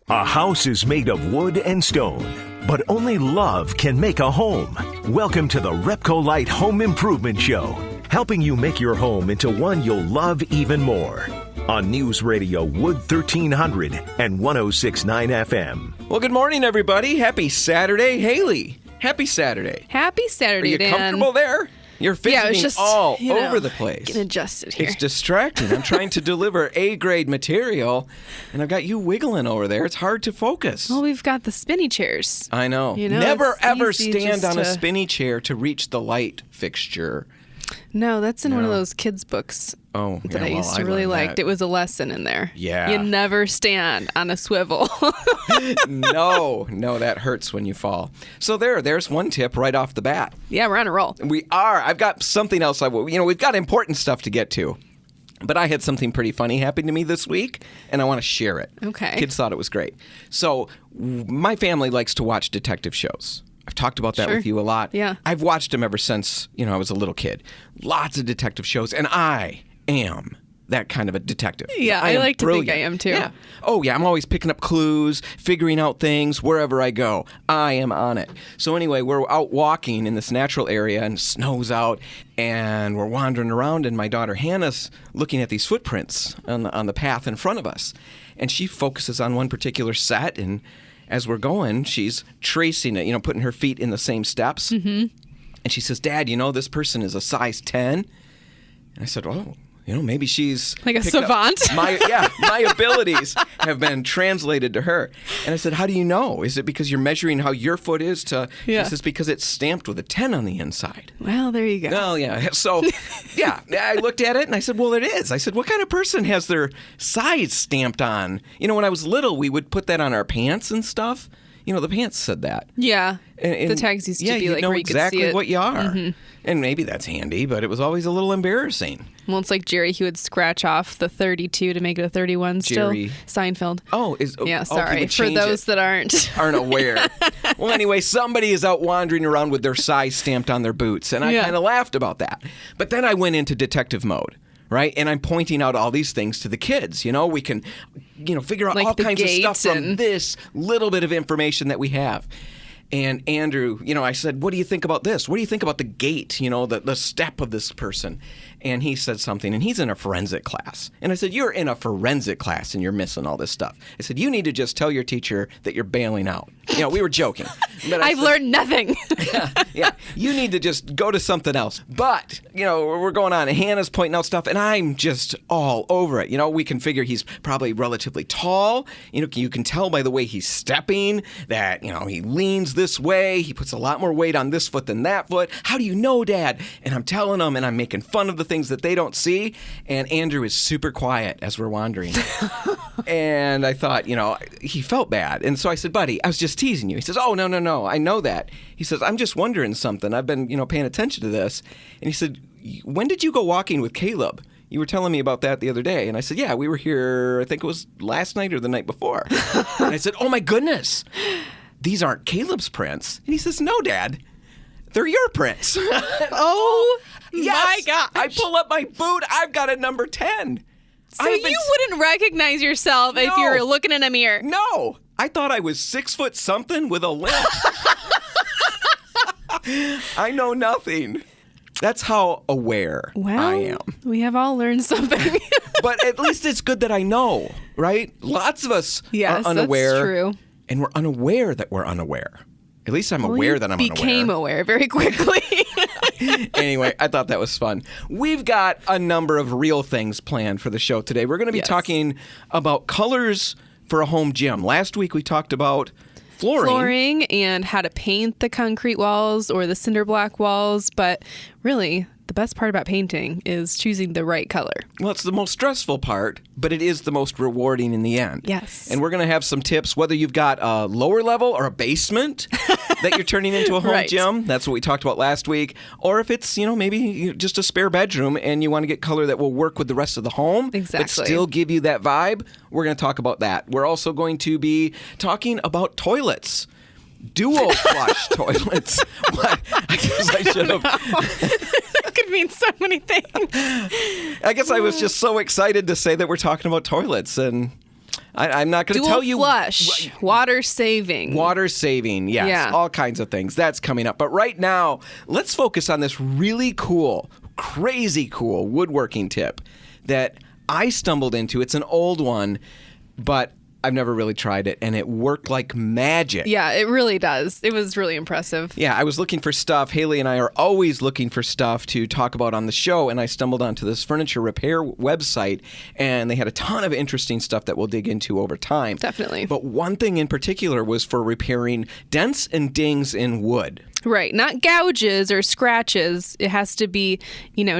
A house is made of wood and stone, but only love can make a home. Welcome to the RepcoLite Home Improvement Show, helping you make your home into one you'll love even more. On News Radio Wood 1300 and 106.9 FM. Well, good morning, everybody. Happy Saturday. Haley, happy Saturday. Happy Saturday, Are you Dan. comfortable there? You're fidgeting all over the place. Getting adjusted here. It's distracting. I'm trying to deliver A-grade material, and I've got you wiggling over there. It's hard to focus. Well, we've got the spinny chairs. I know. Never, ever stand on a spinny chair to reach the light fixture. No, that's in one of those kids' books that I used to really like. It was a lesson in there. Yeah. You never stand on a swivel. No, that hurts when you fall. So there's one tip right off the bat. Yeah, we're on a roll. We are. I've got something else. We've got important stuff to get to. But I had something pretty funny happen to me this week, and I want to share it. Okay. Kids thought it was great. So my family likes to watch detective shows. I've talked about that with you a lot. Yeah. I've watched them ever since, I was a little kid. Lots of detective shows, and I am that kind of a detective. Yeah, I like to think I am too. Yeah. Oh, yeah, I'm always picking up clues, figuring out things wherever I go. I am on it. So anyway, we're out walking in this natural area, and snow's out, and we're wandering around, and my daughter Hannah's looking at these footprints on the path in front of us. And she focuses on one particular set, and as we're going, she's tracing it, putting her feet in the same steps. Mm-hmm. And she says, Dad, this person is a size 10. And I said, oh, maybe she's like a savant. My abilities have been translated to her. And I said, how do you know? Is it because you're measuring how your foot is to? Yeah. She says, because it's stamped with a 10 on the inside. Well, there you go. Well, yeah. So, I looked at it and I said, well, it is. I said, what kind of person has their size stamped on? When I was little, we would put that on our pants and stuff. The pants said that. Yeah. And the tags used to be like know where you exactly could see it. what you are. Mm-hmm. And maybe that's handy, but it was always a little embarrassing. Well, it's like Jerry, he would scratch off the 32 to make it a 31 Jerry. still. Seinfeld. Yeah, sorry. For those that aren't aware. Well, anyway, somebody is out wandering around with their size stamped on their boots, and I kind of laughed about that. But then I went into detective mode. Right? And I'm pointing out all these things to the kids. We can, figure out like all kinds of stuff and from this little bit of information that we have. And Andrew, I said, what do you think about this? What do you think about the gait, the step of this person? And he said something, and he's in a forensic class. And I said, you're in a forensic class, and you're missing all this stuff. I said, you need to just tell your teacher that you're bailing out. We were joking. But I've learned nothing. Yeah. You need to just go to something else. But, we're going on. Hannah's pointing out stuff, and I'm just all over it. We can figure he's probably relatively tall. You can tell by the way he's stepping that, he leans this way. He puts a lot more weight on this foot than that foot. How do you know, Dad? And I'm telling them, and I'm making fun of the things that they don't see. And Andrew is super quiet as we're wandering. And I thought, he felt bad. And so I said, buddy, I was just teasing you. He says, oh, no, I know that. He says, I'm just wondering something. I've been, paying attention to this. And he said, when did you go walking with Caleb? You were telling me about that the other day. And I said, yeah, we were here, I think it was last night or the night before. And I said, oh, my goodness. These aren't Caleb's prints. And he says, no, Dad. They're your prints. Oh, yes. My gosh. I pull up my boot. I've got a number 10. So you wouldn't recognize yourself if you were looking in a mirror? No. I thought I was 6 foot something with a limp. I know nothing. That's how aware I am. We have all learned something. But at least it's good that I know, right? Lots of us are unaware. That's true. And we're unaware that we're unaware. At least I'm aware that I'm unaware. Became aware very quickly. Anyway, I thought that was fun. We've got a number of real things planned for the show today. We're going to be talking about colors for a home gym. Last week we talked about flooring and how to paint the concrete walls or the cinder block walls. But really, the best part about painting is choosing the right color. Well, it's the most stressful part, but it is the most rewarding in the end. Yes. And we're going to have some tips, whether you've got a lower level or a basement that you're turning into a home gym. That's what we talked about last week. Or if it's, maybe just a spare bedroom and you want to get color that will work with the rest of the home, but still give you that vibe, we're going to talk about that. We're also going to be talking about toilets. Dual flush toilets. What? I guess I should have. That could mean so many things. I guess I was just so excited to say that we're talking about toilets, and I'm not going to Dual tell you. flush, water saving. Water saving, yes. Yeah. All kinds of things. That's coming up. But right now, let's focus on this really cool, crazy cool woodworking tip that I stumbled into. It's an old one, but I've never really tried it, and it worked like magic. Yeah, it really does. It was really impressive. Yeah, I was looking for stuff. Haley and I are always looking for stuff to talk about on the show, and I stumbled onto this furniture repair website, and they had a ton of interesting stuff that we'll dig into over time. Definitely. But one thing in particular was for repairing dents and dings in wood. Right. Not gouges or scratches. It has to be,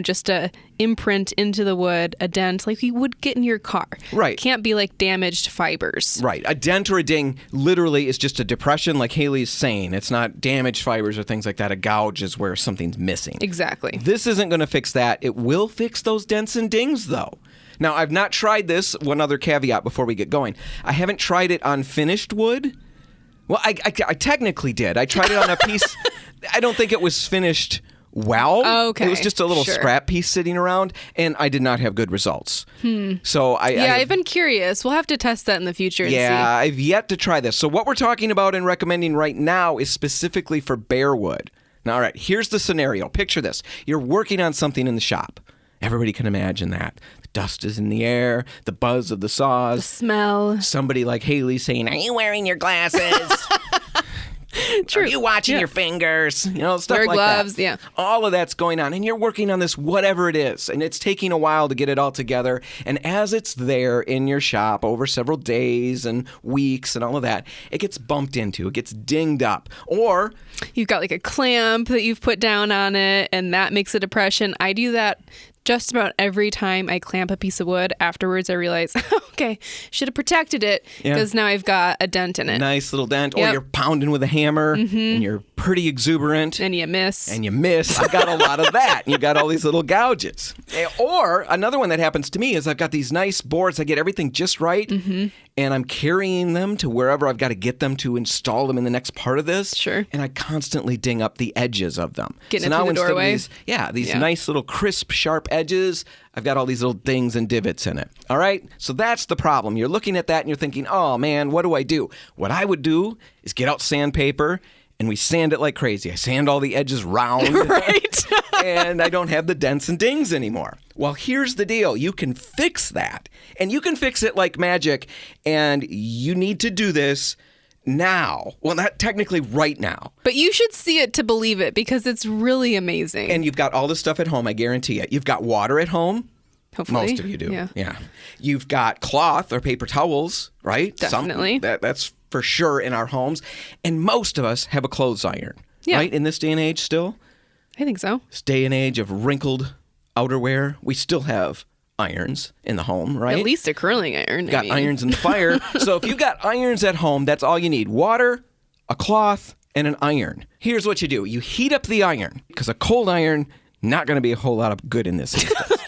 just a imprint into the wood, a dent, like you would get in your car. Right. It can't be like damaged fibers. Right. A dent or a ding literally is just a depression, like Haley's saying. It's not damaged fibers or things like that. A gouge is where something's missing. Exactly. This isn't going to fix that. It will fix those dents and dings, though. Now, I've not tried this. One other caveat before we get going. I haven't tried it on finished wood. Well, I technically did. I tried it on a piece. I don't think it was finished well. Oh, okay. It was just a little Sure. scrap piece sitting around, and I did not have good results. So I've been curious. We'll have to test that in the future and see. I've yet to try this. So what we're talking about and recommending right now is specifically for bare wood. Now, all right, here's the scenario. Picture this. You're working on something in the shop. Everybody can imagine that. The dust is in the air, the buzz of the saws. Smell. Somebody like Haley saying, "Are you wearing your glasses? True. Are you watching Yeah. your fingers?" Stuff Wear like gloves, that. yeah. All of that's going on, and you're working on this, whatever it is, and it's taking a while to get it all together. And as it's there in your shop over several days and weeks and all of that, it gets bumped into, it gets dinged up, or You've got like a clamp that you've put down on it, and that makes a depression. I do that just about every time I clamp a piece of wood. Afterwards, I realize, okay, should have protected it because now I've got a dent in it. nice little dent, or Yep. you're pounding with a hammer, and you're pretty exuberant. And you miss. And you miss. I got a lot of that. And you got all these little gouges. Or another one that happens to me is I've got these nice boards. I get everything just right. And I'm carrying them to wherever I've got to get them to install them in the next part of this. Sure. And I constantly ding up the edges of them. Getting it through the instead doorway. of these nice little crisp, sharp edges, I've got all these little dings and divots in it. All right? So that's the problem. You're looking at that and you're thinking, oh man, what do I do? What I would do is get out sandpaper and we sand it like crazy. I sand all the edges round. Right. And I don't have the dents and dings anymore. Well, here's the deal. You can fix that. And you can fix it like magic. And you need to do this now. Well, not technically right now. But you should see it to believe it because it's really amazing. And you've got all this stuff at home, I guarantee it. You've got water at home. Hopefully. Most of you do. Yeah. You've got cloth or paper towels, right? Definitely. That's for sure in our homes. And most of us have a clothes iron, Yeah. right? In this day and age still. I think so. This day and age of wrinkled outerwear, we still have irons in the home, right? At least a curling iron. Got irons in the fire. So if you've got irons at home, that's all you need. Water, a cloth, and an iron. Here's what you do. You heat up the iron, because a cold iron, not going to be a whole lot of good in this instance.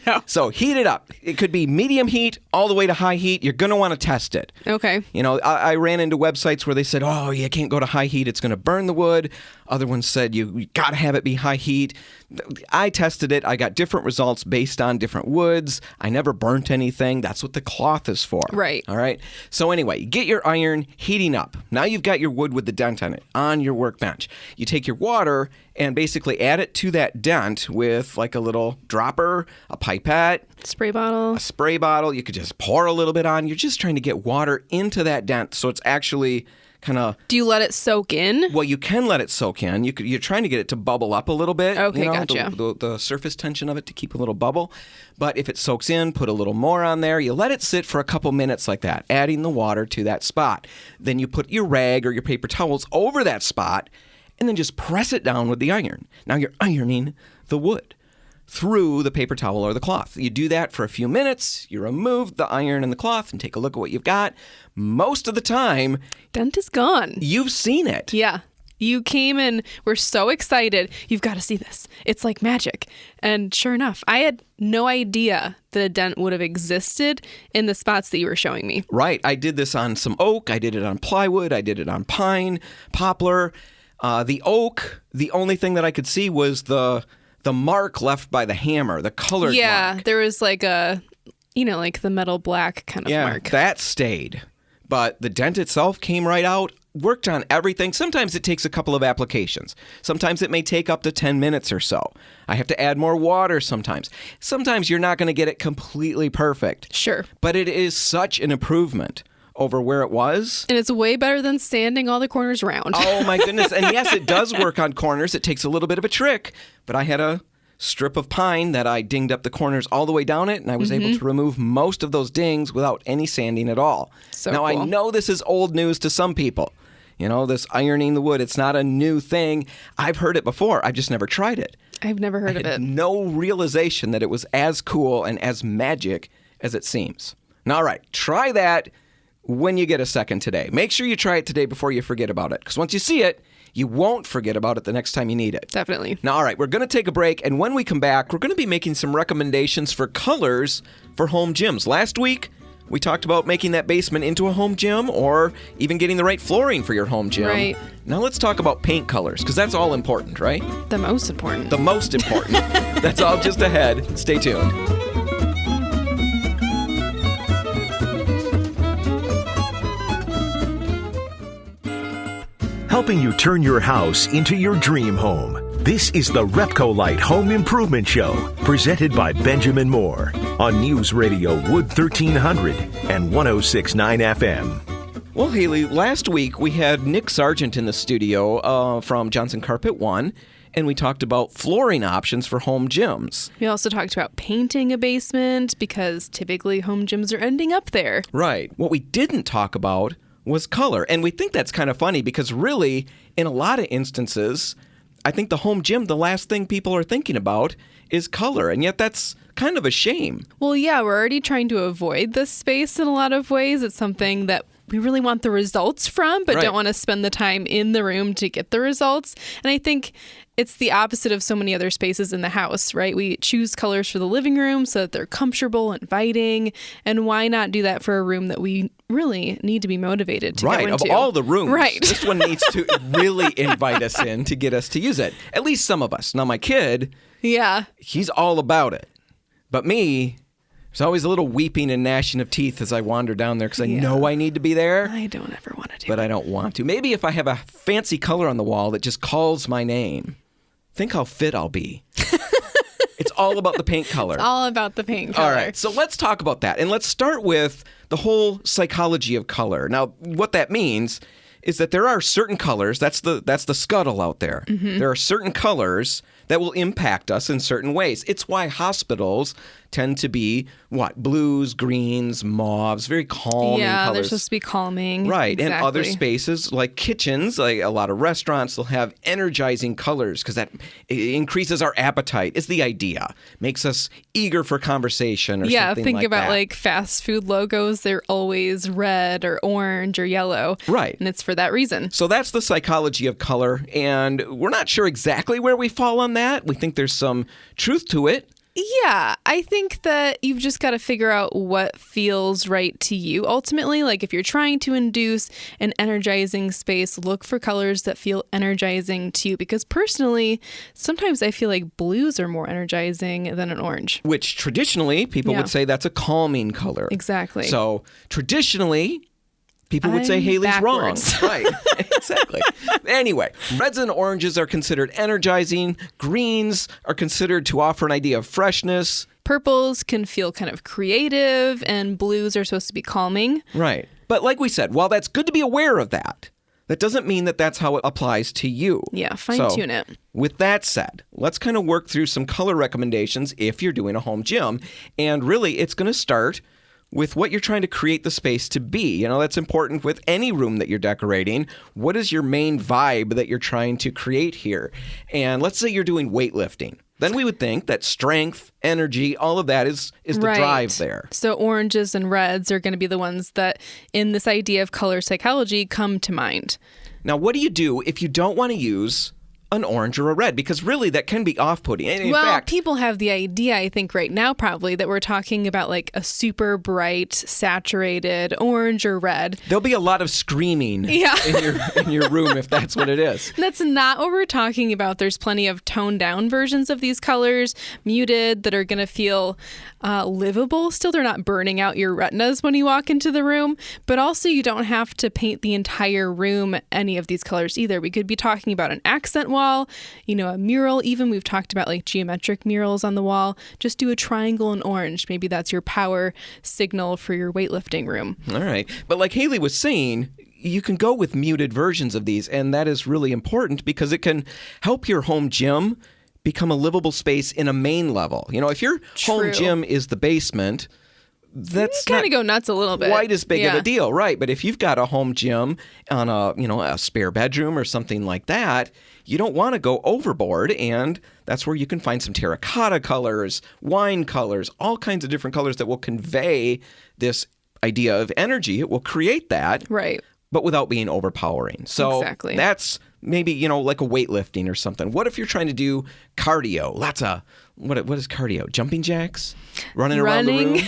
No. So heat it up. It could be medium heat all the way to high heat. You're going to want to test it. Okay. I ran into websites where they said, oh, you can't go to high heat. It's going to burn the wood. Other ones said, you got to have it be high heat. I tested it. I got different results based on different woods. I never burnt anything. That's what the cloth is for. Right. All right. So anyway, you get your iron heating up. Now you've got your wood with the dent on it on your workbench. You take your water and basically add it to that dent with like a little dropper, a pipette, Spray bottle. a spray bottle. You could just pour a little bit on. You're just trying to get water into that dent so it's actually kind of... Do you let it soak in? Well, you can let it soak in. You're trying to get it to bubble up a little bit. Okay, gotcha. The surface tension of it to keep a little bubble. But if it soaks in, put a little more on there. You let it sit for a couple minutes like that, adding the water to that spot. Then you put your rag or your paper towels over that spot and then just press it down with the iron. Now you're ironing the wood through the paper towel or the cloth. You do that for a few minutes, you remove the iron and the cloth and take a look at what you've got. Most of the time, Dent is gone. you've seen it. Yeah. You came and were so excited. You've got to see this. It's like magic. And sure enough, I had no idea that a dent would have existed in the spots that you were showing me. Right. I did this on some oak. I did it on plywood. I did it on pine, poplar. The oak, the only thing that I could see was the mark left by the hammer, the colored Yeah, mark. there was like a like the metal black kind of mark. That stayed. But the dent itself came right out, worked on everything. Sometimes it takes a couple of applications. Sometimes it may take up to 10 minutes or so. I have to add more water sometimes. Sometimes you're not going to get it completely perfect. Sure. But it is such an improvement over where it was. And it's way better than sanding all the corners round. Oh, my goodness. And yes, it does work on corners. It takes a little bit of a trick. But I had a strip of pine that I dinged up the corners all the way down it, and I was able to remove most of those dings without any sanding at all. So now, cool. I know this is old news to some people. This ironing the wood, it's not a new thing. I've heard it before. I've just never tried it. I've never heard of it. No realization that it was as cool and as magic as it seems. Now, all right, try that when you get a second today. Make sure you try it today before you forget about it, because once you see it, you won't forget about it the next time you need it. Definitely. Now, all right, we're going to take a break, and when we come back, we're going to be making some recommendations for colors for home gyms. Last week, we talked about making that basement into a home gym or even getting the right flooring for your home gym. Right. Now let's talk about paint colors, because that's all important, right? The most important. The most important. That's all just ahead. Stay tuned. Helping you turn your house into your dream home. This is the RepcoLite Home Improvement Show, presented by Benjamin Moore on News Radio Wood 1300 and 106.9 FM. Well, Haley, last week we had Nick Sargent in the studio from Johnson Carpet One, and we talked about flooring options for home gyms. We also talked about painting a basement because typically home gyms are ending up there. Right. What we didn't talk about was color. And we think that's kind of funny because really, in a lot of instances, I think the home gym, the last thing people are thinking about is color. And yet that's kind of a shame. Well, yeah, we're already trying to avoid this space in a lot of ways. It's something that we really want the results from, but don't want to spend the time in the room to get the results. And I think it's the opposite of so many other spaces in the house, right? We choose colors for the living room so that they're comfortable, inviting, and why not do that for a room that we really need to be motivated to go into? Of all the rooms, right. This one needs to really invite us in to get us to use it. At least some of us. Now, my kid, he's all about it. But me, there's always a little weeping and gnashing of teeth as I wander down there because I know I need to be there. I don't ever want to do it. But I don't want to. Maybe if I have a fancy color on the wall that just calls my name, think how fit I'll be. It's all about the paint color. It's all about the paint color. All right, so let's talk about that. And let's start with the whole psychology of color. Now, what that means is that there are certain colors, that's the scuttle out there. There are certain colors that will impact us in certain ways. It's why hospitals tend to be, blues, greens, mauves, very calming colors. Yeah, they're supposed to be calming. Right, exactly. And other spaces like kitchens, like a lot of restaurants, they'll have energizing colors because that increases our appetite. It's the idea. Makes us eager for conversation or something like that. Yeah, think about like fast food logos. They're always red or orange or yellow. Right. And it's for that reason. So that's the psychology of color, and we're not sure exactly where we fall on that. We think there's some truth to it. Yeah, I think that you've just got to figure out what feels right to you. Ultimately, like if you're trying to induce an energizing space, look for colors that feel energizing to you. Because personally, sometimes I feel like blues are more energizing than an orange. Which traditionally, people would say that's a calming color. Exactly. So traditionally, people would say Haley's backwards. wrong. Right, exactly. Anyway, reds and oranges are considered energizing. Greens are considered to offer an idea of freshness. Purples can feel kind of creative, and blues are supposed to be calming. Right. But like we said, while that's good to be aware of that, that doesn't mean that that's how it applies to you. Yeah, fine-tune it. With that said, let's kind of work through some color recommendations if you're doing a home gym. And really, it's going to start with what you're trying to create the space to be. You know, that's important with any room that you're decorating. What is your main vibe that you're trying to create here? And let's say you're doing weightlifting. Then we would think that strength, energy, all of that is the drive there. So oranges and reds are going to be the ones that, in this idea of color psychology, come to mind. Now, what do you do if you don't want to use an orange or a red, because really that can be off-putting. And in well, fact, people have the idea, I think, right now probably that we're talking about like a super bright, saturated orange or red. there'll be a lot of screaming in your room if that's what it is. That's not what we're talking about. There's plenty of toned down versions of these colors, muted, that are going to feel livable. Still, they're not burning out your retinas when you walk into the room, but also you don't have to paint the entire room any of these colors either. We could be talking about an accent wall, a mural. Even we've talked about like geometric murals on the wall. Just do a triangle in orange. Maybe that's your power signal for your weightlifting room. All right. But like Haley was saying, you can go with muted versions of these, and that is really important because it can help your home gym become a livable space in a main level. If your home gym is the basement, that's kind of go nuts a little bit. Quite as big of a deal, right? But if you've got a home gym on a spare bedroom or something like that, you don't want to go overboard, and that's where you can find some terracotta colors, wine colors, all kinds of different colors that will convey this idea of energy. It will create that, right? But without being overpowering. So exactly. That's maybe, like a weightlifting or something. What if you're trying to do cardio? What is cardio? Jumping jacks? Running around the room?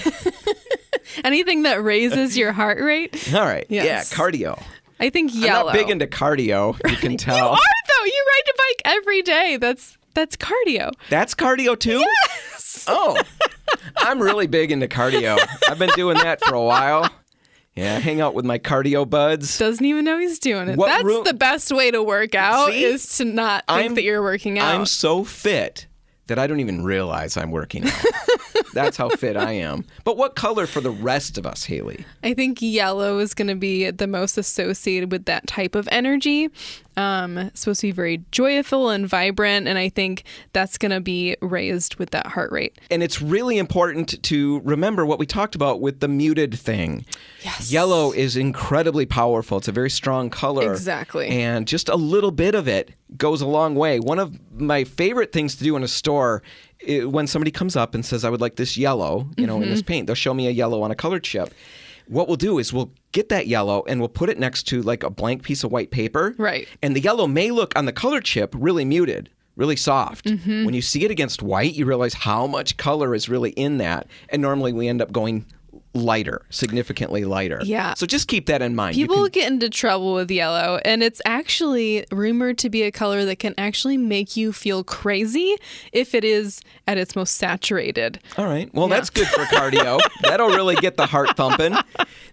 Anything that raises your heart rate? All right. Yes. Yeah, cardio. I think yellow. I'm not big into cardio, you can tell. You are, though. You ride a bike every day. That's cardio. That's cardio, too? Yes. Oh, I'm really big into cardio. I've been doing that for a while. Yeah, hang out with my cardio buds. Doesn't even know he's doing it. That's the best way to work out. See? Is to not think that you're working out. I'm so fit that I don't even realize I'm working out. That's how fit I am. But what color for the rest of us, Haley? I think yellow is going to be the most associated with that type of energy. It's supposed to be very joyful and vibrant, and I think that's going to be raised with that heart rate. And it's really important to remember what we talked about with the muted thing. Yes. Yellow is incredibly powerful. It's a very strong color. Exactly. And just a little bit of it goes a long way. One of my favorite things to do in a store, when somebody comes up and says, I would like this yellow, in this paint, they'll show me a yellow on a color chip. What we'll do is we'll get that yellow and we'll put it next to like a blank piece of white paper. Right. And the yellow may look on the color chip really muted, really soft. When you see it against white, you realize how much color is really in that. And normally we end up going lighter, significantly lighter. Yeah. So just keep that in mind. People get into trouble with yellow, and it's actually rumored to be a color that can actually make you feel crazy if it is at its most saturated. All right. Well, that's good for cardio. That'll really get the heart thumping.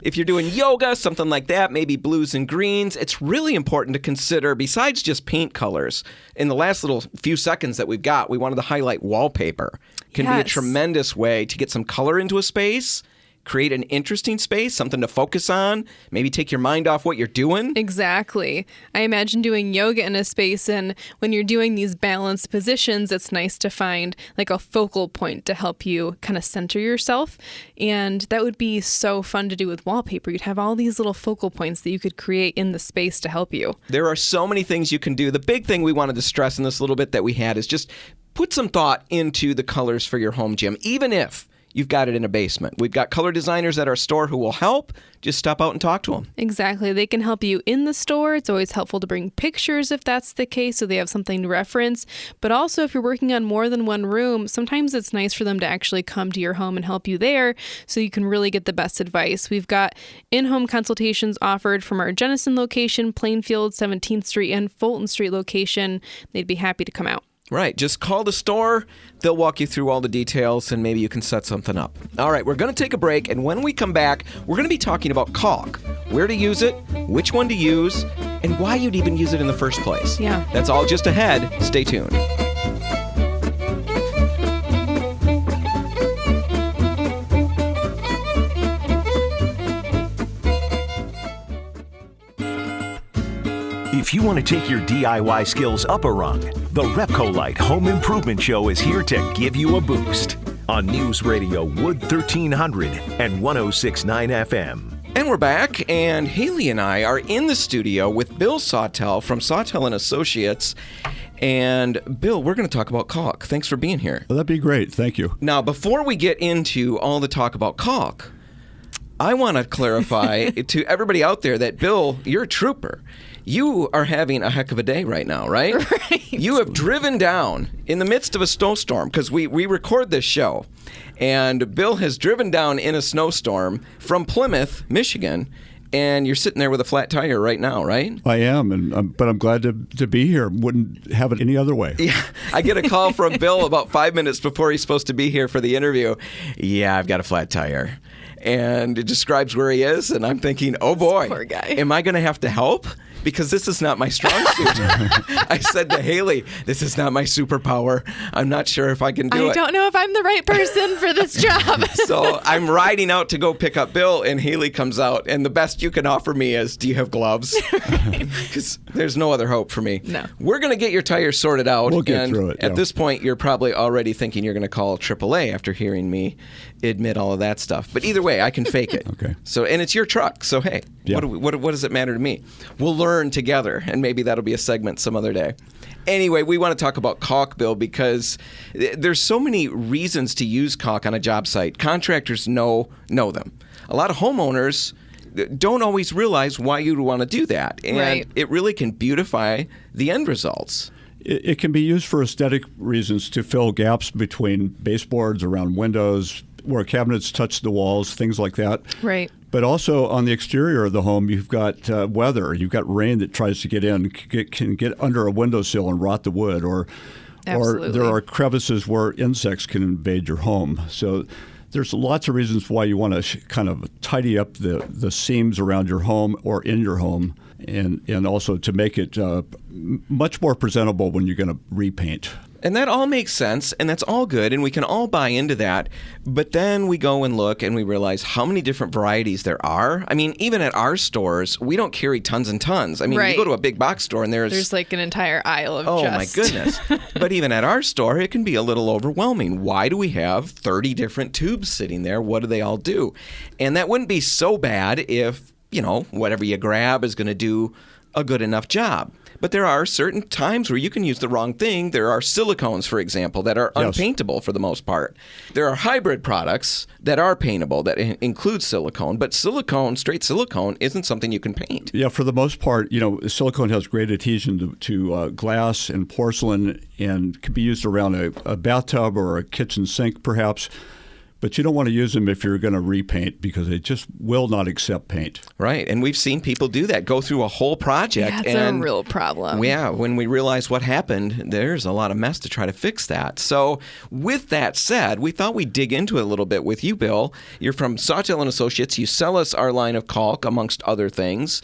If you're doing yoga, something like that, maybe blues and greens, it's really important to consider, besides just paint colors, in the last little few seconds that we've got, we wanted to highlight wallpaper. Can be a tremendous way to get some color into a space, create an interesting space, something to focus on, maybe take your mind off what you're doing. Exactly. I imagine doing yoga in a space, and when you're doing these balanced positions, it's nice to find like a focal point to help you kind of center yourself. And that would be so fun to do with wallpaper. You'd have all these little focal points that you could create in the space to help you. There are so many things you can do. The big thing we wanted to stress in this little bit that we had is just put some thought into the colors for your home gym, even if you've got it in a basement. We've got color designers at our store who will help. Just stop out and talk to them. Exactly. They can help you in the store. It's always helpful to bring pictures if that's the case, so they have something to reference. But also, if you're working on more than one room, sometimes it's nice for them to actually come to your home and help you there so you can really get the best advice. We've got in-home consultations offered from our Jenison location, Plainfield, 17th Street, and Fulton Street location. They'd be happy to come out. Right. Just call the store. They'll walk you through all the details, and maybe you can set something up. All right. We're going to take a break, and when we come back, we're going to be talking about caulk, where to use it, which one to use, and why you'd even use it in the first place. Yeah. That's all just ahead. Stay tuned. If you want to take your DIY skills up a rung, the RepcoLite Home Improvement Show is here to give you a boost on News Radio Wood 1300 and 106.9 FM. And we're back, and Haley and I are in the studio with Bill Sawtell from Sawtell & Associates. And Bill, we're going to talk about caulk. Thanks for being here. Well, that'd be great. Thank you. Now, before we get into all the talk about caulk, I want to clarify to everybody out there that, Bill, you're a trooper. you are having a heck of a day right now, right? Right. You have driven down in the midst of a snowstorm, because we record this show, and Bill has driven down in a snowstorm from Plymouth, Michigan, and you're sitting there with a flat tire right now, right? I am, but I'm glad to be here. Wouldn't have it any other way. Yeah, I get a call from Bill about 5 minutes before he's supposed to be here for the interview. Yeah, I've got a flat tire. And it describes where he is, and I'm thinking, oh boy, poor guy. Am I going to have to help? Because this is not my strong suit. I said to Haley, this is not my superpower. I'm not sure if I can do it. I don't know if I'm the right person for this job. So I'm riding out to go pick up Bill, and Haley comes out, and the best you can offer me is, do you have gloves? Because there's no other hope for me. No. We're going to get your tires sorted out. We'll get and through it. At this point, you're probably already thinking you're going to call AAA after hearing me admit all of that stuff. But either way, I can fake it. Okay. So, and it's your truck. So, hey, Yeah. what does it matter to me? We'll learn together, and maybe that'll be a segment some other day. Anyway, we want to talk about caulk, Bill, because there's so many reasons to use caulk on a job site. Contractors know them. A lot of homeowners don't always realize why you'd want to do that. And Right. it really can beautify the end results. It can be used for aesthetic reasons to fill gaps between baseboards, around windows, where cabinets touch the walls, things like that. Right. But also on the exterior of the home, you've got weather. You've got rain that tries to get in, can get under a windowsill and rot the wood, or Absolutely. there are crevices where insects can invade your home. So there's lots of reasons why you want to kind of tidy up the seams around your home or in your home, and also to make it much more presentable when you're going to repaint. And that all makes sense, and that's all good, and we can all buy into that. But then we go and look, and we realize how many different varieties there are. I mean, even at our stores, we don't carry tons and tons. I mean, Right. you go to a big box store, and there's like an entire aisle of oh, just... my goodness. But even at our store, it can be a little overwhelming. Why do we have 30 different tubes sitting there? What do they all do? And that wouldn't be so bad if, whatever you grab is going to do a good enough job. But there are certain times where you can use the wrong thing. There are silicones, for example, that are Yes. unpaintable for the most part. There are hybrid products that are paintable that include silicone, but straight silicone, isn't something you can paint. Yeah, for the most part, silicone has great adhesion to glass and porcelain, and can be used around a bathtub or a kitchen sink, perhaps. But you don't want to use them if you're going to repaint, because they just will not accept paint. Right, and we've seen people do that, go through a whole project. That's a real problem. Yeah, when we realize what happened, there's a lot of mess to try to fix that. So with that said, we thought we'd dig into it a little bit with you, Bill. You're from Sawtell & Associates. You sell us our line of caulk, amongst other things.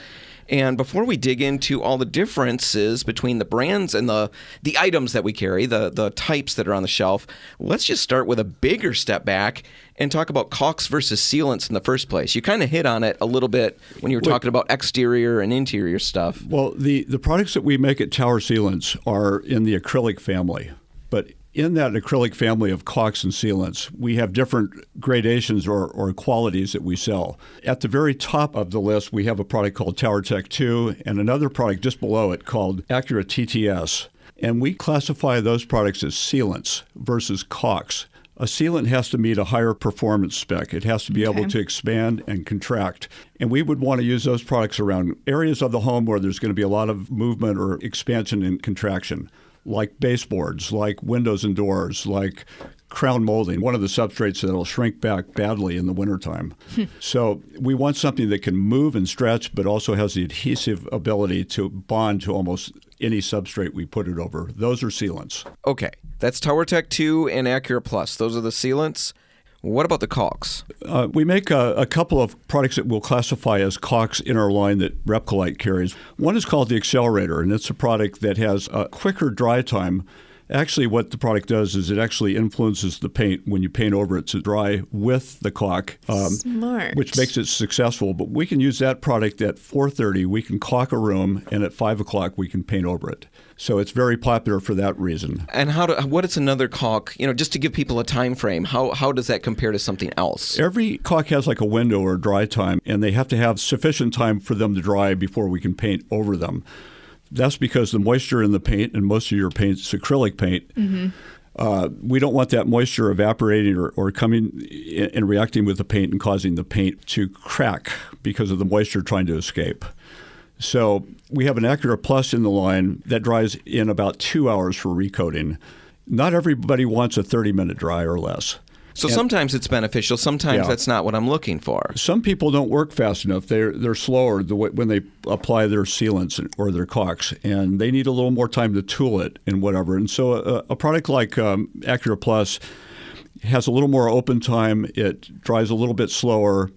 And before we dig into all the differences between the brands and the items that we carry, the types that are on the shelf, let's just start with a bigger step back and talk about caulks versus sealants in the first place. You kind of hit on it a little bit when you were talking about exterior and interior stuff. Well, the products that we make at Tower Sealants are in the acrylic family. But in that acrylic family of caulks and sealants, we have different gradations or qualities that we sell. At the very top of the list, we have a product called Tower Tech 2 and another product just below it called Accura TTS. And we classify those products as sealants versus caulks. A sealant has to meet a higher performance spec. It has to be able to expand and contract. And we would want to use those products around areas of the home where there's going to be a lot of movement or expansion and contraction, like baseboards, like windows and doors, like crown molding, one of the substrates that will shrink back badly in the wintertime. So we want something that can move and stretch, but also has the adhesive ability to bond to almost any substrate we put it over. Those are sealants. Okay, that's Tower Tech 2 and Accura Plus. Those are the sealants. What about the caulks? We make a couple of products that we'll classify as caulks in our line that RepcoLite carries. One is called the Accelerator, and it's a product that has a quicker dry time. Actually, what the product does is it actually influences the paint when you paint over it to dry with the caulk, Smart. which makes it successful. But we can use that product at 4:30. We can caulk a room, and at 5 o'clock, we can paint over it. So it's very popular for that reason. And what is another caulk? Just to give people a time frame, how does that compare to something else? Every caulk has like a window or dry time, and they have to have sufficient time for them to dry before we can paint over them. That's because the moisture in the paint, and most of your paint's acrylic paint, we don't want that moisture evaporating or coming and reacting with the paint and causing the paint to crack because of the moisture trying to escape. So we have an Acura Plus in the line that dries in about 2 hours for recoating. Not everybody wants a 30-minute dry or less. So sometimes it's beneficial. Sometimes that's not what I'm looking for. Some people don't work fast enough. They're slower when they apply their sealants or their caulks, and they need a little more time to tool it and whatever. And so a product like Acura Plus has a little more open time. It dries a little bit slower,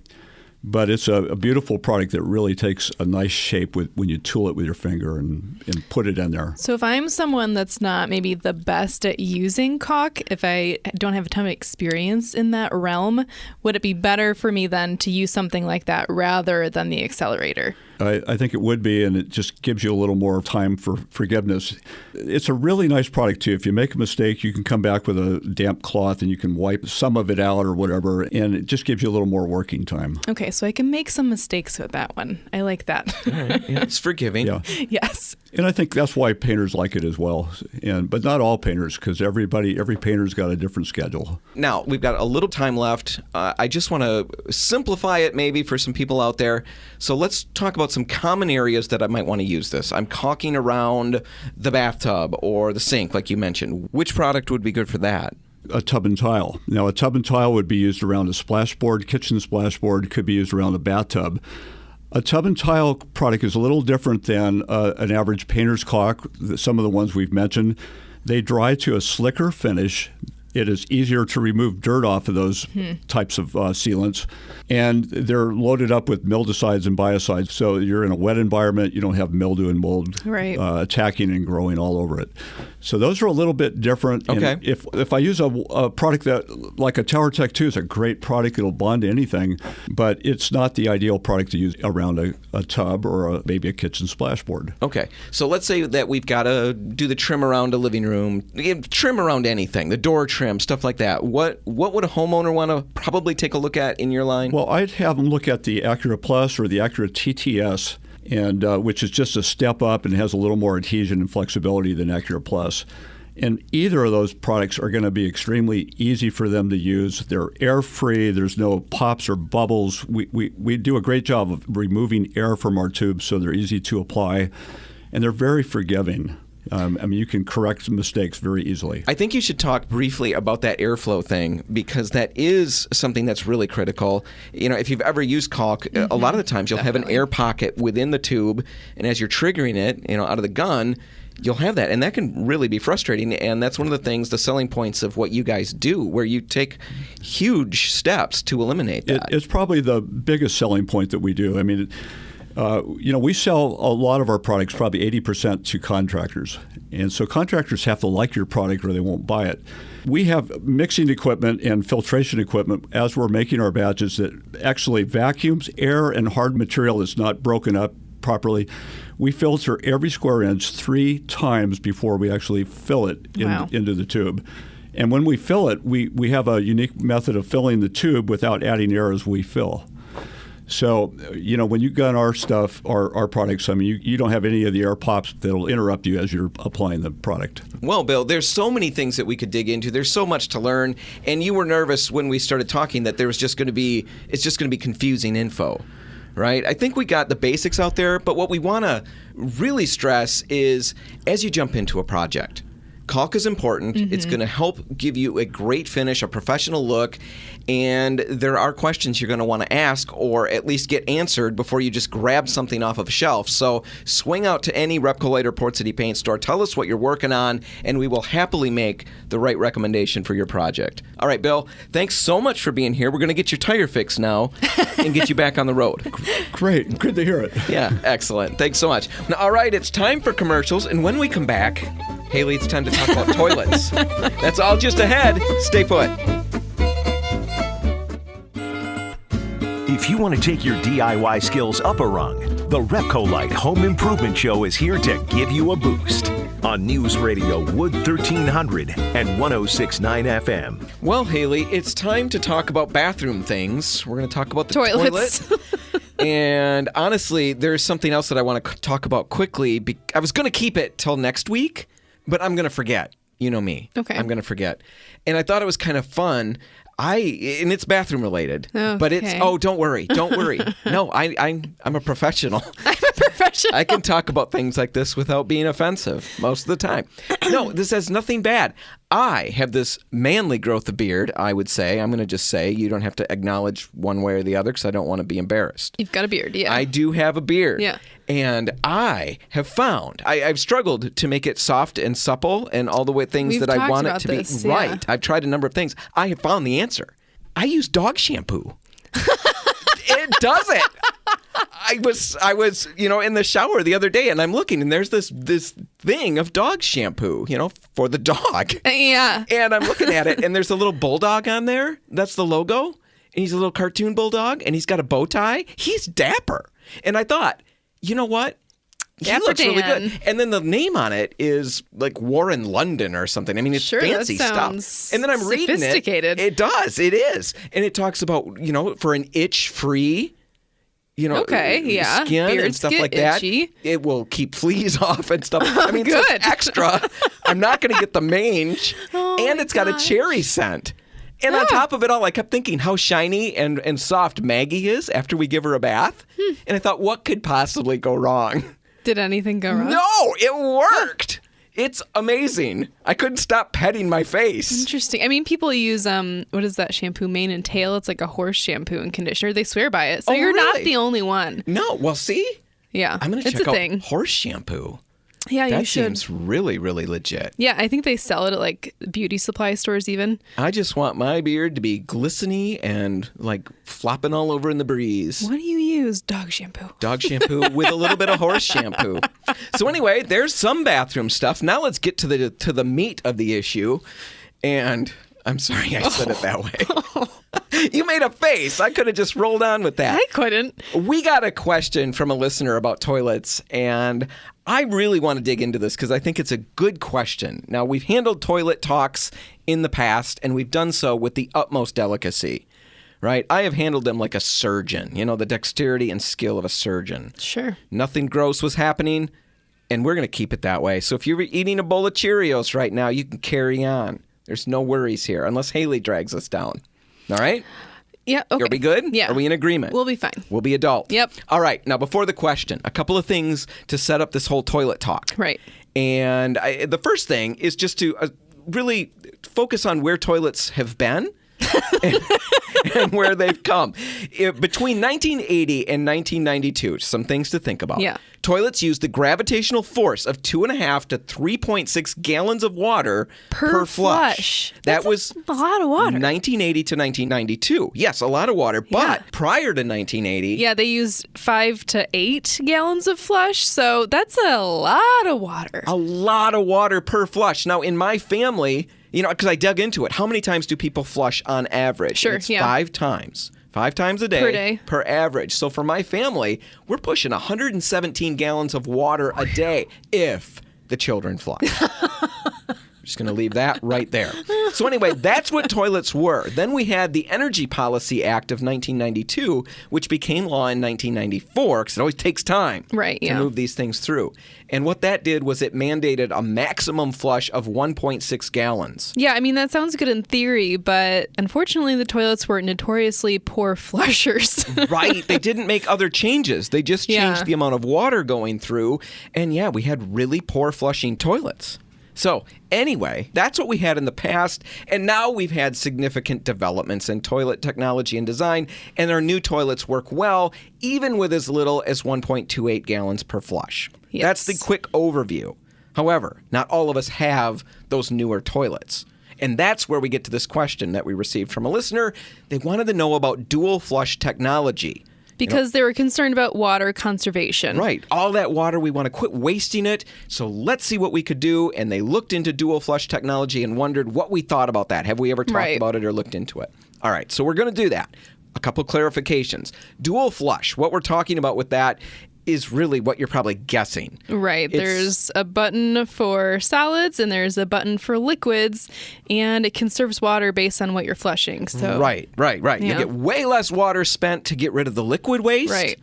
but it's a beautiful product that really takes a nice shape when you tool it with your finger and put it in there. So if I'm someone that's not maybe the best at using caulk, if I don't have a ton of experience in that realm, would it be better for me then to use something like that rather than the accelerator? I think it would be, and it just gives you a little more time for forgiveness. It's a really nice product, too. If you make a mistake, you can come back with a damp cloth and you can wipe some of it out or whatever, and it just gives you a little more working time. Okay, so I can make some mistakes with that one. I like that. All right. Yeah, it's forgiving. Yeah. Yes. And I think that's why painters like it as well. But not all painters, because every painter's got a different schedule. Now, we've got a little time left. I just want to simplify it maybe for some people out there. So let's talk about some common areas that I might want to use this. I'm caulking around the bathtub or the sink, like you mentioned. Which product would be good for that? A tub and tile. Now, a tub and tile would be used around a splashboard. Kitchen splashboard could be used around a bathtub. A tub and tile product is a little different than an average painter's caulk. Some of the ones we've mentioned, they dry to a slicker finish. It is easier to remove dirt off of those types of sealants. And they're loaded up with mildewcides and biocides. So you're in a wet environment, you don't have mildew and mold attacking and growing all over it. So those are a little bit different. Okay. And if I use a product that, like a Tower Tech 2, is a great product, it'll bond to anything, but it's not the ideal product to use around a tub or maybe a kitchen splashboard. Okay. So let's say that we've got to do the trim around a living room, trim around anything, the door trim, stuff like that. What would a homeowner want to probably take a look at in your line? Well, I'd have them look at the Acura Plus or the Acura TTS, and which is just a step up and has a little more adhesion and flexibility than Acura Plus. And either of those products are going to be extremely easy for them to use. They're air-free. There's no pops or bubbles. We do a great job of removing air from our tubes, so they're easy to apply, and they're very forgiving. You can correct mistakes very easily. I think you should talk briefly about that airflow thing, because that is something that's really critical. If you've ever used caulk, a lot of the times you'll have an air pocket within the tube, and as you're triggering it, out of the gun, you'll have that, and that can really be frustrating. And that's one of the things, the selling points of what you guys do, where you take huge steps to eliminate that. It's probably the biggest selling point that we do. We sell a lot of our products, probably 80% to contractors. And so contractors have to like your product or they won't buy it. We have mixing equipment and filtration equipment as we're making our batches that actually vacuums air and hard material that's not broken up properly. We filter every square inch 3 times before we actually fill it into the tube. And when we fill it, we have a unique method of filling the tube without adding air as we fill. So, when you gun our stuff, our products, you don't have any of the air pops that'll interrupt you as you're applying the product. Well, Bill, there's so many things that we could dig into. There's so much to learn. And you were nervous when we started talking that it's just going to be confusing info, right? I think we got the basics out there, but what we want to really stress is as you jump into a project, caulk is important. Mm-hmm. It's going to help give you a great finish, a professional look, and there are questions you're going to want to ask or at least get answered before you just grab something off of a shelf. So swing out to any RepcoLite or Port City Paint store. Tell us what you're working on, and we will happily make the right recommendation for your project. All right, Bill, thanks so much for being here. We're going to get your tire fixed now and get you back on the road. Great. Good to hear it. Yeah, excellent. Thanks so much. Now, all right, it's time for commercials, and when we come back, Haley, it's time to talk about toilets. That's all just ahead. Stay put. If you want to take your DIY skills up a rung, the RepcoLite Home Improvement Show is here to give you a boost. On News Radio Wood 1300 and 106.9 FM. Well, Haley, it's time to talk about bathroom things. We're going to talk about the toilets. Toilet. And honestly, there's something else that I want to talk about quickly. I was going to keep it till next week, but I'm going to forget. You know me. Okay. I'm going to forget. And I thought it was kind of fun. And it's bathroom related, but it's, don't worry. No, I'm a professional. I'm a professional. I can talk about things like this without being offensive most of the time. No, this has nothing bad. I have this manly growth of beard, I would say. I'm going to just say, you don't have to acknowledge one way or the other because I don't want to be embarrassed. You've got a beard, yeah. I do have a beard. Yeah. And I have found, I've struggled to make it soft and supple and all the way things We've that I talked want it about to this, be. yeah. Right. I've tried a number of things. I have found the answer. I use dog shampoo. It does it. I was, in the shower the other day, and I'm looking, and there's this thing of dog shampoo, for the dog. Yeah. And I'm looking at it, and there's a little bulldog on there. That's the logo. And he's a little cartoon bulldog, and he's got a bow tie. He's dapper. And I thought, you know what? He looks really good. And then the name on it is like Warren London or something. I mean, it's fancy stuff. And then I'm reading it. Sophisticated. It does. It is. And it talks about, for an itch-free, skin Beards and stuff get like that. itchy. It will keep fleas off and stuff. I mean, Good. it's extra. I'm not going to get the mange. And it's got a cherry scent. And on top of it all, I kept thinking how shiny and soft Maggie is after we give her a bath. And I thought, what could possibly go wrong? Did anything go wrong? No, it worked. It's amazing. I couldn't stop petting my face. Interesting. I mean, people use, what is that shampoo, mane and tail? It's like a horse shampoo and conditioner. They swear by it. So you're really? not the only one. No, well, see? Yeah. I'm going to check out horse shampoo. Yeah, you That should. seems really, really legit. Yeah, I think they sell it at like beauty supply stores even. I just want my beard to be glistening and like flopping all over in the breeze. What do you use? Dog shampoo. Dog shampoo with a little bit of horse shampoo. So anyway, there's some bathroom stuff. Now let's get to the meat of the issue. And I'm sorry I said it that way. You made a face. I could have just rolled on with that. I couldn't. We got a question from a listener about toilets, and I really want to dig into this because I think it's a good question. Now, we've handled toilet talks in the past, and we've done so with the utmost delicacy, right? I have handled them like a surgeon, the dexterity and skill of a surgeon. Sure. Nothing gross was happening, and we're going to keep it that way. So if you're eating a bowl of Cheerios right now, you can carry on. There's no worries here, unless Haley drags us down. All right? Yeah, okay. Are we good? Yeah. Are we in agreement? We'll be fine. We'll be adult. Yep. All right. Now, before the question, a couple of things to set up this whole toilet talk. Right. And the first thing is just to really focus on where toilets have been and where they've come. Between 1980 and 1992, some things to think about. Yeah. Toilets used the gravitational force of 2.5 to 3.6 gallons of water per flush. That's was a lot of water. 1980 to 1992. Yes, a lot of water. But prior to 1980... Yeah, they used 5 to 8 gallons of flush, so that's a lot of water. A lot of water per flush. Now, in my family, because I dug into it, how many times do people flush on average? Sure, It's yeah. 5 times. 5 times a day. Per day. Per average. So for my family, we're pushing 117 gallons of water a day if the children flush. Just going to leave that right there. So anyway, that's what toilets were. Then we had the Energy Policy Act of 1992, which became law in 1994, because it always takes time to move these things through. And what that did was it mandated a maximum flush of 1.6 gallons. Yeah, I mean, that sounds good in theory, but unfortunately the toilets were notoriously poor flushers. Right. They didn't make other changes. They just changed the amount of water going through. And yeah, we had really poor flushing toilets. So anyway, that's what we had in the past, and now we've had significant developments in toilet technology and design, and our new toilets work well, even with as little as 1.28 gallons per flush. Yes. That's the quick overview. However, not all of us have those newer toilets. And that's where we get to this question that we received from a listener. They wanted to know about dual flush technology. Because they were concerned about water conservation. Right. All that water, we want to quit wasting it. So let's see what we could do. And they looked into dual flush technology and wondered what we thought about that. Have we ever talked about it or looked into it? All right. So we're going to do that. A couple clarifications. Dual flush, what we're talking about with that is really what you're probably guessing. Right. There's a button for solids and there's a button for liquids, and it conserves water based on what you're flushing. So Right. Yeah. You get way less water spent to get rid of the liquid waste. Right.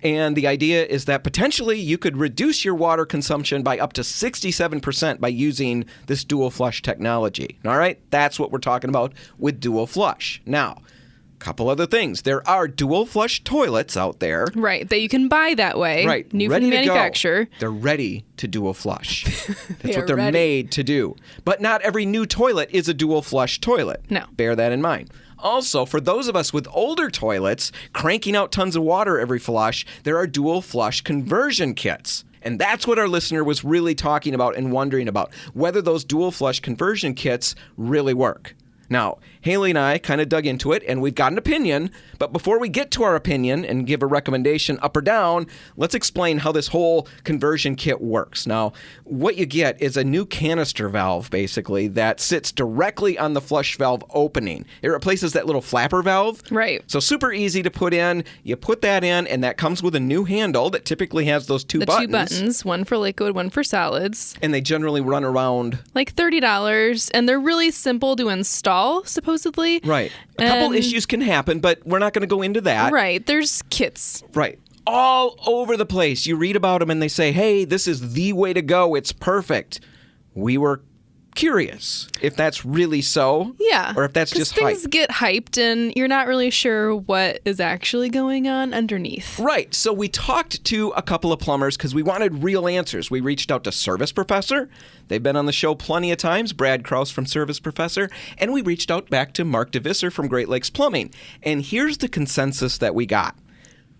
And the idea is that potentially you could reduce your water consumption by up to 67% by using this dual flush technology. All right? That's what we're talking about with dual flush. Now, couple other things. There are dual flush toilets out there. Right, that you can buy that way. Right. New ready from the to manufacturer. Go. They're ready to dual flush. That's what are they're ready. made to do. But not every new toilet is a dual flush toilet. No. Bear that in mind. Also, for those of us with older toilets cranking out tons of water every flush, there are dual flush conversion kits. And that's what our listener was really talking about and wondering about, whether those dual flush conversion kits really work. Now, Haley and I kind of dug into it, and we've got an opinion. But before we get to our opinion and give a recommendation up or down, let's explain how this whole conversion kit works. Now, what you get is a new canister valve, basically, that sits directly on the flush valve opening. It replaces that little flapper valve. Right. So super easy to put in. You put that in, and that comes with a new handle that typically has those two buttons. Two buttons, one for liquid, one for solids. And they generally run around like $30, and they're really simple to install, supposedly. Right. A couple issues can happen, but we're not going to go into that. Right. There's kits. Right. All over the place. You read about them and they say, hey, this is the way to go. It's perfect. We were curious if that's really so. Yeah. Or if that's just hype. Things get hyped and you're not really sure what is actually going on underneath. Right. So we talked to a couple of plumbers because we wanted real answers. We reached out to Service Professor. They've been on the show plenty of times, Brad Krause from Service Professor. And we reached out back to Mark DeVisser from Great Lakes Plumbing. And here's the consensus that we got.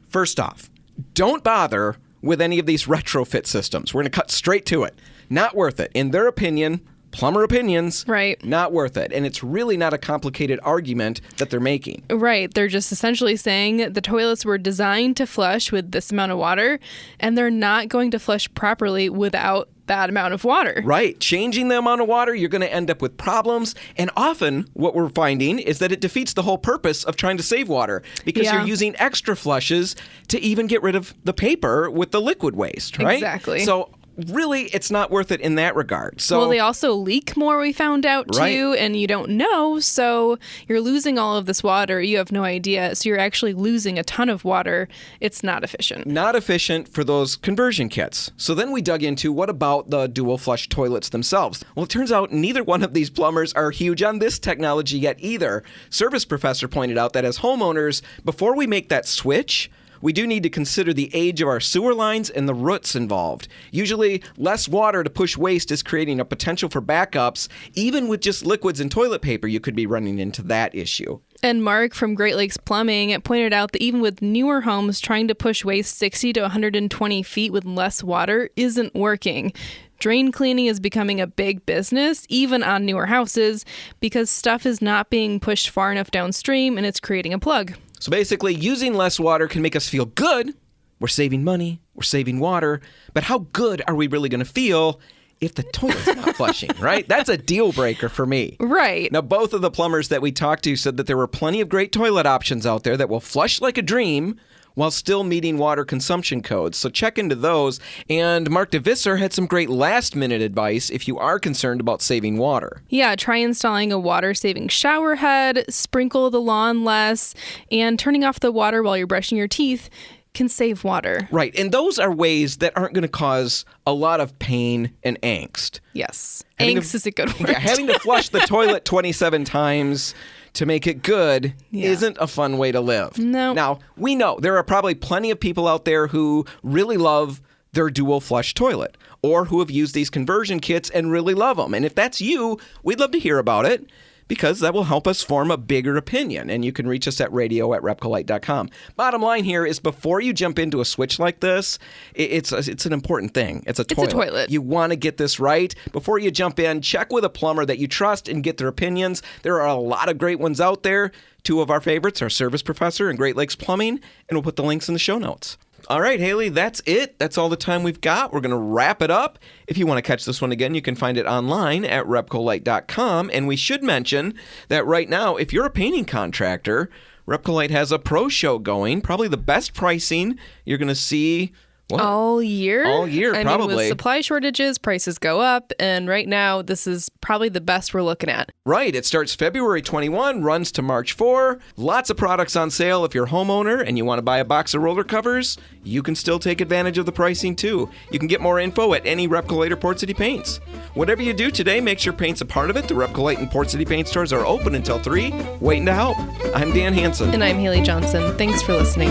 First off, don't bother with any of these retrofit systems. We're going to cut straight to it. Not worth it. In their opinion, plumber opinions, right? Not worth it. And it's really not a complicated argument that they're making. Right. They're just essentially saying the toilets were designed to flush with this amount of water, and they're not going to flush properly without that amount of water. Right. Changing the amount of water, you're going to end up with problems. And often what we're finding is that it defeats the whole purpose of trying to save water because you're using extra flushes to even get rid of the paper with the liquid waste, right? Exactly. So really, it's not worth it in that regard. So, well, they also leak more, we found out, too, right. And you don't know, so you're losing all of this water. You have no idea, so you're actually losing a ton of water. It's not efficient. Not efficient for those conversion kits. So then we dug into, what about the dual flush toilets themselves? Well, it turns out neither one of these plumbers are huge on this technology yet either. Service Professor pointed out that as homeowners, before we make that switch, we do need to consider the age of our sewer lines and the roots involved. Usually, less water to push waste is creating a potential for backups. Even with just liquids and toilet paper, you could be running into that issue. And Mark from Great Lakes Plumbing pointed out that even with newer homes, trying to push waste 60 to 120 feet with less water isn't working. Drain cleaning is becoming a big business, even on newer houses, because stuff is not being pushed far enough downstream and it's creating a plug. So basically, using less water can make us feel good. We're saving money, we're saving water, but how good are we really going to feel if the toilet's not flushing, right? That's a deal breaker for me. Right. Now, both of the plumbers that we talked to said that there were plenty of great toilet options out there that will flush like a dream while still meeting water consumption codes. So check into those. And Mark DeVisser had some great last-minute advice if you are concerned about saving water. Yeah, try installing a water-saving shower head, sprinkle the lawn less, and turning off the water while you're brushing your teeth can save water. Right, and those are ways that aren't going to cause a lot of pain and angst. Yes, angst is a good word. Yeah, having to flush the toilet 27 times to make it good isn't a fun way to live. No. Now, we know there are probably plenty of people out there who really love their dual flush toilet or who have used these conversion kits and really love them. And if that's you, we'd love to hear about it because that will help us form a bigger opinion. And you can reach us at radio@repcolite.com. Bottom line here is before you jump into a switch like this, it's an important thing. It's a toilet. You want to get this right. Before you jump in, check with a plumber that you trust and get their opinions. There are a lot of great ones out there. Two of our favorites are Service Professor and Great Lakes Plumbing, and we'll put the links in the show notes. All right, Haley, that's it. That's all the time we've got. We're going to wrap it up. If you want to catch this one again, you can find it online at RepcoLite.com. And we should mention that right now, if you're a painting contractor, RepcoLite has a pro show going, probably the best pricing you're going to see All year? All year, I probably. mean, with supply shortages, prices go up, and right now, this is probably the best we're looking at. Right. It starts February 21, runs to March 4. Lots of products on sale. If you're a homeowner and you want to buy a box of roller covers, you can still take advantage of the pricing, too. You can get more info at any RepcoLite or Port City Paints. Whatever you do today, make sure paint's a part of it. The RepcoLite and Port City Paint stores are open until 3, waiting to help. I'm Dan Hansen. And I'm Haley Johnson. Thanks for listening.